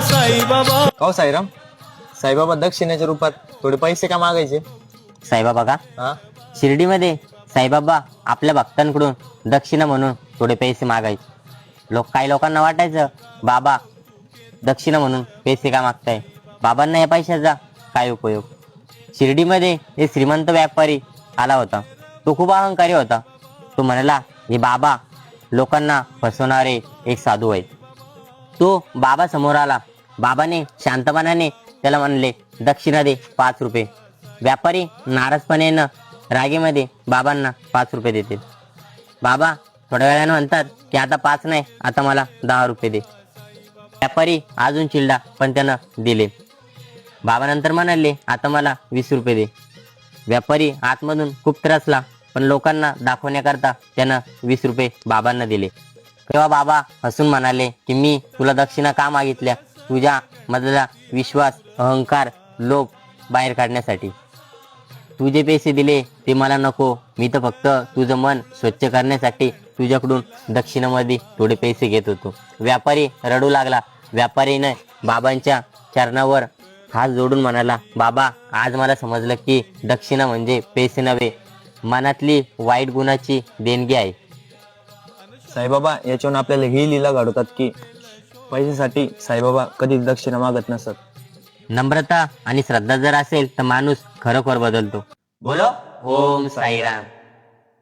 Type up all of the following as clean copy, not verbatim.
साईबाबा. हो साईराम, साईबाबा दक्षिणेच्या रूपात थोडे पैसे का मागायचे? साईबाबा का? हा, शिर्डीमध्ये साईबाबा आपल्या भक्तांकडून दक्षिणा म्हणून थोडे पैसे मागायचे. काही लोकांना वाटायचं बाबा दक्षिणा म्हणून पैसे का मागताय, बाबांना या पैशाचा काय उपयोग. शिर्डीमध्ये एक श्रीमंत व्यापारी आला होता. तो खूप अहंकारी होता. तो म्हणाला, हे बाबा लोकांना फसवणारे एक साधू आहेत. तो बाबा समोर आला. बाबाने शांतपणाने त्याला म्हणले, दक्षिणा दे 5 रुपये. व्यापारी नाराजपणेनं रागेमध्ये बाबांना 5 रुपये देतील. बाबा थोड्या वेळाने म्हणतात की आता 5 नाही, आता मला 10 रुपये दे. व्यापारी अजून चिडला पण त्यानं दिले. बाबा नंतर म्हणाले, आता मला 20 रुपये दे. व्यापारी आतमधून खूप त्रासला पण लोकांना दाखवण्याकरता त्यानं 20 रुपये बाबांना दिले. तेव्हा बाबा हसून म्हणाले की मी तुला दक्षिणा का मागितल्या? तुझ्या मधला विश्वास, अहंकार, लोभ बाहेर काढण्यासाठी. तू जे पैसे दिले ते मला नको. मी तर फक्त तुझं मन स्वच्छ करण्यासाठी तुझ्याकडून दक्षिणामध्ये थोडे पैसे घेत होतो. व्यापारी रडू लागला. व्यापारीने बाबांच्या चरणावर हात जोडून म्हणाला, बाबा आज मला समजलं की दक्षिणा म्हणजे पैसे नव्हे, मनातली वाईट गुणाची देणगी आहे. साईबाबा याच्यावरून आपल्याला ही लीला घडवतात की पैशासाठी साईबाबा कधीच दक्षिणा मागत नसत. नम्रता आणि श्रद्धा जर असेल तर माणूस खरोखर बदलतो. बोलो ओम साईराम.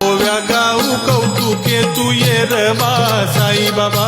ओव्या गाऊ कौतुके तू ये रे बा साईबाबा.